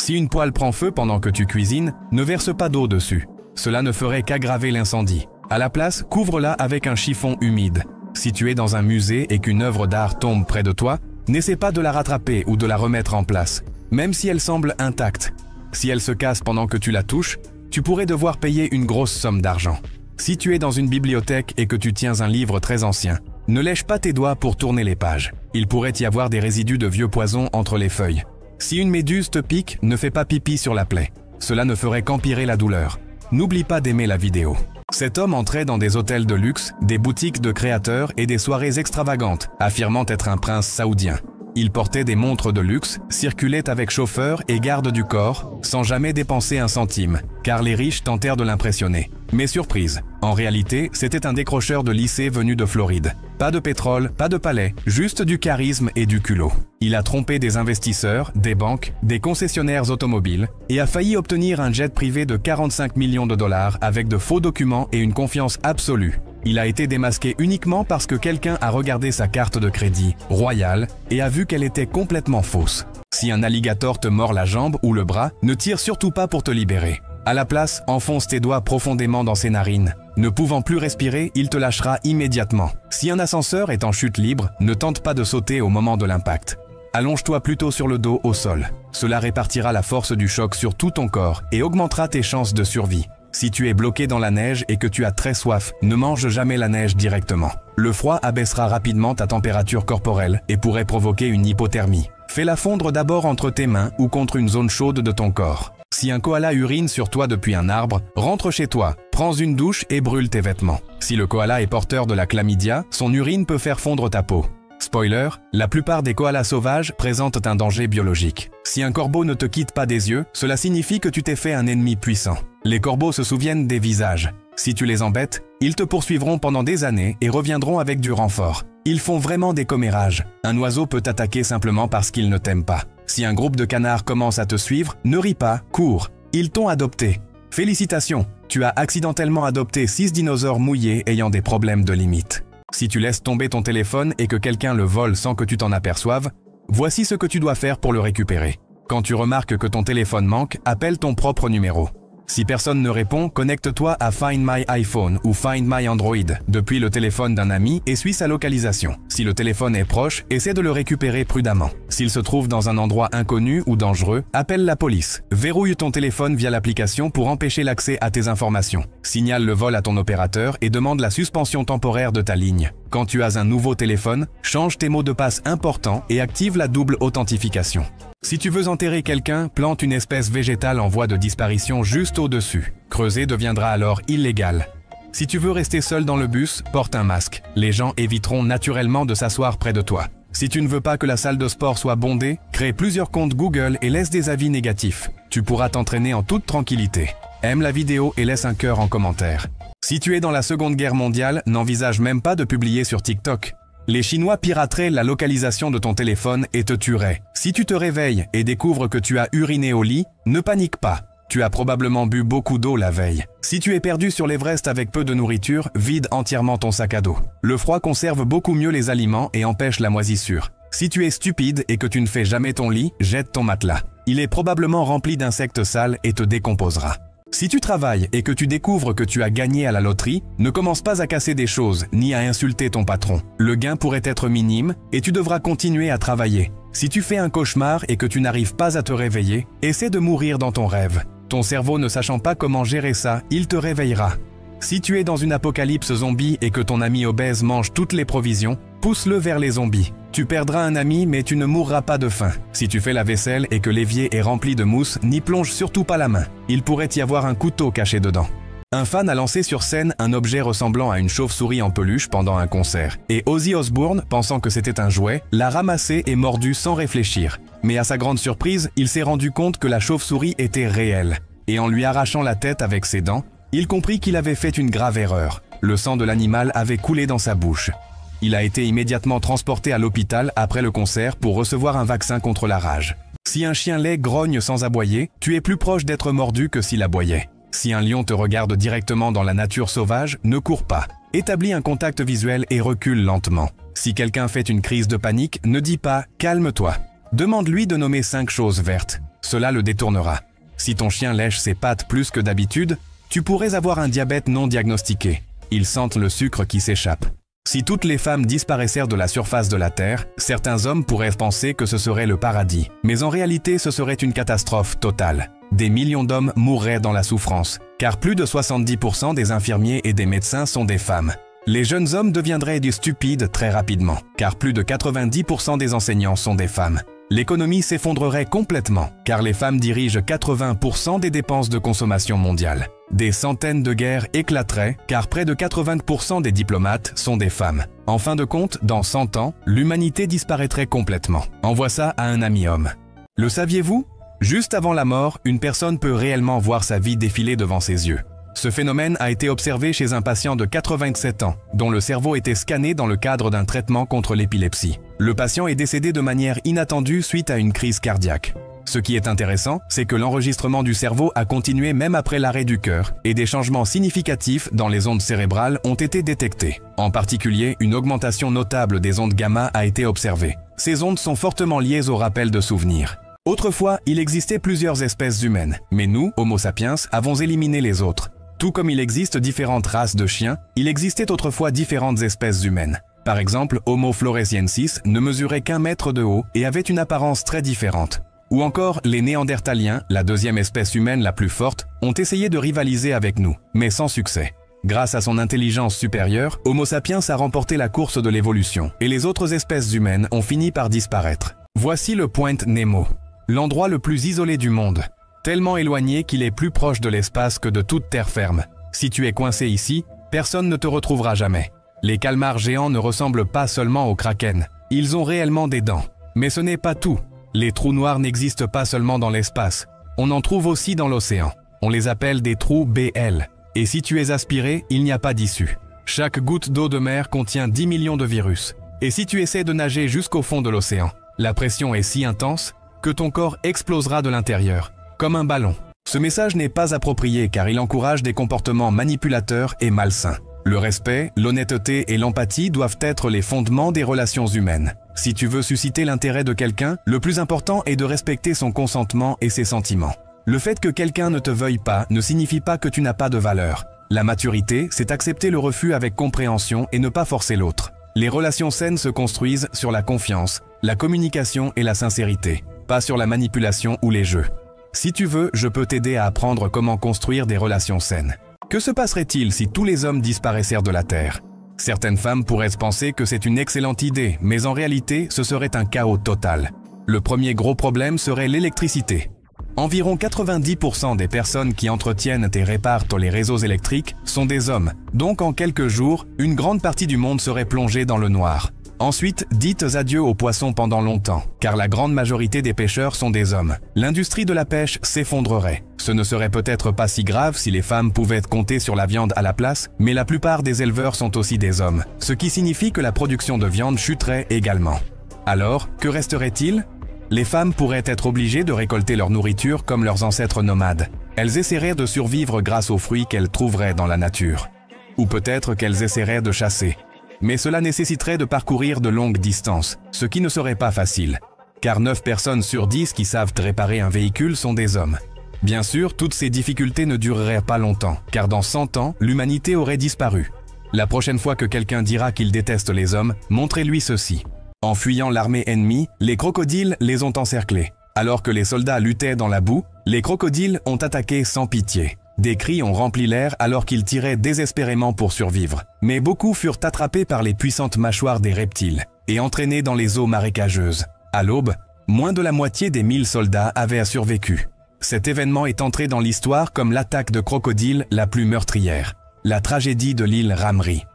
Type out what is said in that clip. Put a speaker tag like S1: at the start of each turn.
S1: Si une poêle prend feu pendant que tu cuisines, ne verse pas d'eau dessus. Cela ne ferait qu'aggraver l'incendie. À la place, couvre-la avec un chiffon humide. Si tu es dans un musée et qu'une œuvre d'art tombe près de toi, n'essaie pas de la rattraper ou de la remettre en place, même si elle semble intacte. Si elle se casse pendant que tu la touches, tu pourrais devoir payer une grosse somme d'argent. Si tu es dans une bibliothèque et que tu tiens un livre très ancien, ne lèche pas tes doigts pour tourner les pages. Il pourrait y avoir des résidus de vieux poisons entre les feuilles. Si une méduse te pique, ne fais pas pipi sur la plaie. Cela ne ferait qu'empirer la douleur. N'oublie pas d'aimer la vidéo. Cet homme entrait dans des hôtels de luxe, des boutiques de créateurs et des soirées extravagantes, affirmant être un prince saoudien. Il portait des montres de luxe, circulait avec chauffeur et garde du corps, sans jamais dépenser un centime, car les riches tentèrent de l'impressionner. Mais surprise, en réalité, c'était un décrocheur de lycée venu de Floride. Pas de pétrole, pas de palais, juste du charisme et du culot. Il a trompé des investisseurs, des banques, des concessionnaires automobiles et a failli obtenir un jet privé de 45 millions de dollars avec de faux documents et une confiance absolue. Il a été démasqué uniquement parce que quelqu'un a regardé sa carte de crédit, Royal, et a vu qu'elle était complètement fausse. Si un alligator te mord la jambe ou le bras, ne tire surtout pas pour te libérer. À la place, enfonce tes doigts profondément dans ses narines. Ne pouvant plus respirer, il te lâchera immédiatement. Si un ascenseur est en chute libre, ne tente pas de sauter au moment de l'impact. Allonge-toi plutôt sur le dos au sol. Cela répartira la force du choc sur tout ton corps et augmentera tes chances de survie. Si tu es bloqué dans la neige et que tu as très soif, ne mange jamais la neige directement. Le froid abaissera rapidement ta température corporelle et pourrait provoquer une hypothermie. Fais-la fondre d'abord entre tes mains ou contre une zone chaude de ton corps. Si un koala urine sur toi depuis un arbre, rentre chez toi, prends une douche et brûle tes vêtements. Si le koala est porteur de la chlamydia, son urine peut faire fondre ta peau. Spoiler, la plupart des koalas sauvages présentent un danger biologique. Si un corbeau ne te quitte pas des yeux, cela signifie que tu t'es fait un ennemi puissant. Les corbeaux se souviennent des visages. Si tu les embêtes, ils te poursuivront pendant des années et reviendront avec du renfort. Ils font vraiment des commérages. Un oiseau peut t'attaquer simplement parce qu'il ne t'aime pas. Si un groupe de canards commence à te suivre, ne ris pas, cours. Ils t'ont adopté. Félicitations, tu as accidentellement adopté 6 dinosaures mouillés ayant des problèmes de limite. Si tu laisses tomber ton téléphone et que quelqu'un le vole sans que tu t'en aperçoives, voici ce que tu dois faire pour le récupérer. Quand tu remarques que ton téléphone manque, appelle ton propre numéro. Si personne ne répond, connecte-toi à Find My iPhone ou Find My Android depuis le téléphone d'un ami et suis sa localisation. Si le téléphone est proche, essaie de le récupérer prudemment. S'il se trouve dans un endroit inconnu ou dangereux, appelle la police. Verrouille ton téléphone via l'application pour empêcher l'accès à tes informations. Signale le vol à ton opérateur et demande la suspension temporaire de ta ligne. Quand tu as un nouveau téléphone, change tes mots de passe importants et active la double authentification. Si tu veux enterrer quelqu'un, plante une espèce végétale en voie de disparition juste au-dessus. Creuser deviendra alors illégal. Si tu veux rester seul dans le bus, porte un masque. Les gens éviteront naturellement de s'asseoir près de toi. Si tu ne veux pas que la salle de sport soit bondée, crée plusieurs comptes Google et laisse des avis négatifs. Tu pourras t'entraîner en toute tranquillité. Aime la vidéo et laisse un cœur en commentaire. Si tu es dans la Seconde Guerre mondiale, n'envisage même pas de publier sur TikTok. Les Chinois pirateraient la localisation de ton téléphone et te tueraient. Si tu te réveilles et découvres que tu as uriné au lit, ne panique pas. Tu as probablement bu beaucoup d'eau la veille. Si tu es perdu sur l'Everest avec peu de nourriture, vide entièrement ton sac à dos. Le froid conserve beaucoup mieux les aliments et empêche la moisissure. Si tu es stupide et que tu ne fais jamais ton lit, jette ton matelas. Il est probablement rempli d'insectes sales et te décomposera. Si tu travailles et que tu découvres que tu as gagné à la loterie, ne commence pas à casser des choses ni à insulter ton patron. Le gain pourrait être minime et tu devras continuer à travailler. Si tu fais un cauchemar et que tu n'arrives pas à te réveiller, essaie de mourir dans ton rêve. Ton cerveau ne sachant pas comment gérer ça, il te réveillera. Si tu es dans une apocalypse zombie et que ton ami obèse mange toutes les provisions, pousse-le vers les zombies. Tu perdras un ami mais tu ne mourras pas de faim. Si tu fais la vaisselle et que l'évier est rempli de mousse, n'y plonge surtout pas la main. Il pourrait y avoir un couteau caché dedans. Un fan a lancé sur scène un objet ressemblant à une chauve-souris en peluche pendant un concert. Et Ozzy Osbourne, pensant que c'était un jouet, l'a ramassé et mordu sans réfléchir. Mais à sa grande surprise, il s'est rendu compte que la chauve-souris était réelle. Et en lui arrachant la tête avec ses dents, il comprit qu'il avait fait une grave erreur. Le sang de l'animal avait coulé dans sa bouche. Il a été immédiatement transporté à l'hôpital après le concert pour recevoir un vaccin contre la rage. Si un chien laid grogne sans aboyer, tu es plus proche d'être mordu que s'il aboyait. Si un lion te regarde directement dans la nature sauvage, ne cours pas. Établis un contact visuel et recule lentement. Si quelqu'un fait une crise de panique, ne dis pas « calme-toi ». Demande-lui de nommer 5 choses vertes. cela le détournera. Si ton chien lèche ses pattes plus que d'habitude, tu pourrais avoir un diabète non diagnostiqué. Ils sentent le sucre qui s'échappe. Si toutes les femmes disparaissèrent de la surface de la Terre, certains hommes pourraient penser que ce serait le paradis. Mais en réalité, ce serait une catastrophe totale. Des millions d'hommes mourraient dans la souffrance, car plus de 70% des infirmiers et des médecins sont des femmes. Les jeunes hommes deviendraient des stupides très rapidement, car plus de 90% des enseignants sont des femmes. L'économie s'effondrerait complètement, car les femmes dirigent 80% des dépenses de consommation mondiale. Des centaines de guerres éclateraient, car près de 80% des diplomates sont des femmes. En fin de compte, dans 100 ans, l'humanité disparaîtrait complètement. Envoie ça à un ami homme. Le saviez-vous? Juste avant la mort, une personne peut réellement voir sa vie défiler devant ses yeux. Ce phénomène a été observé chez un patient de 87 ans, dont le cerveau était scanné dans le cadre d'un traitement contre l'épilepsie. Le patient est décédé de manière inattendue suite à une crise cardiaque. Ce qui est intéressant, c'est que l'enregistrement du cerveau a continué même après l'arrêt du cœur, et des changements significatifs dans les ondes cérébrales ont été détectés. En particulier, une augmentation notable des ondes gamma a été observée. Ces ondes sont fortement liées au rappel de souvenirs. Autrefois, il existait plusieurs espèces humaines, mais nous, Homo sapiens, avons éliminé les autres. Tout comme il existe différentes races de chiens, il existait autrefois différentes espèces humaines. Par exemple, Homo floresiensis ne mesurait qu'1 mètre de haut et avait une apparence très différente. Ou encore, les Néandertaliens, la deuxième espèce humaine la plus forte, ont essayé de rivaliser avec nous, mais sans succès. Grâce à son intelligence supérieure, Homo sapiens a remporté la course de l'évolution, et les autres espèces humaines ont fini par disparaître. Voici le Point Nemo, l'endroit le plus isolé du monde. Tellement éloigné qu'il est plus proche de l'espace que de toute terre ferme. Si tu es coincé ici, personne ne te retrouvera jamais. Les calmars géants ne ressemblent pas seulement aux kraken. Ils ont réellement des dents. Mais ce n'est pas tout. Les trous noirs n'existent pas seulement dans l'espace. On en trouve aussi dans l'océan. On les appelle des trous BL. Et si tu es aspiré, il n'y a pas d'issue. Chaque goutte d'eau de mer contient 10 millions de virus. Et si tu essaies de nager jusqu'au fond de l'océan, la pression est si intense que ton corps explosera de l'intérieur. Comme un ballon. Ce message n'est pas approprié car il encourage des comportements manipulateurs et malsains. Le respect, l'honnêteté et l'empathie doivent être les fondements des relations humaines. Si tu veux susciter l'intérêt de quelqu'un, le plus important est de respecter son consentement et ses sentiments. Le fait que quelqu'un ne te veuille pas ne signifie pas que tu n'as pas de valeur. La maturité, c'est accepter le refus avec compréhension et ne pas forcer l'autre. Les relations saines se construisent sur la confiance, la communication et la sincérité, pas sur la manipulation ou les jeux. Si tu veux, je peux t'aider à apprendre comment construire des relations saines. Que se passerait-il si tous les hommes disparaissèrent de la Terre? Certaines femmes pourraient penser que c'est une excellente idée, mais en réalité, ce serait un chaos total. Le premier gros problème serait l'électricité. Environ 90% des personnes qui entretiennent et réparent les réseaux électriques sont des hommes. Donc en quelques jours, une grande partie du monde serait plongée dans le noir. Ensuite, dites adieu aux poissons pendant longtemps, car la grande majorité des pêcheurs sont des hommes. L'industrie de la pêche s'effondrerait. Ce ne serait peut-être pas si grave si les femmes pouvaient compter sur la viande à la place, mais la plupart des éleveurs sont aussi des hommes, ce qui signifie que la production de viande chuterait également. Alors, que resterait-il? Les femmes pourraient être obligées de récolter leur nourriture comme leurs ancêtres nomades. Elles essaieraient de survivre grâce aux fruits qu'elles trouveraient dans la nature. Ou peut-être qu'elles essaieraient de chasser. Mais cela nécessiterait de parcourir de longues distances, ce qui ne serait pas facile. Car 9 personnes sur 10 qui savent réparer un véhicule sont des hommes. Bien sûr, toutes ces difficultés ne dureraient pas longtemps, car dans 100 ans, l'humanité aurait disparu. La prochaine fois que quelqu'un dira qu'il déteste les hommes, montrez-lui ceci. En fuyant l'armée ennemie, les crocodiles les ont encerclés. Alors que les soldats luttaient dans la boue, les crocodiles ont attaqué sans pitié. Des cris ont rempli l'air alors qu'ils tiraient désespérément pour survivre. Mais beaucoup furent attrapés par les puissantes mâchoires des reptiles et entraînés dans les eaux marécageuses. À l'aube, moins de la moitié des 1000 soldats avaient survécu. Cet événement est entré dans l'histoire comme l'attaque de crocodiles la plus meurtrière, la tragédie de l'île Ramri.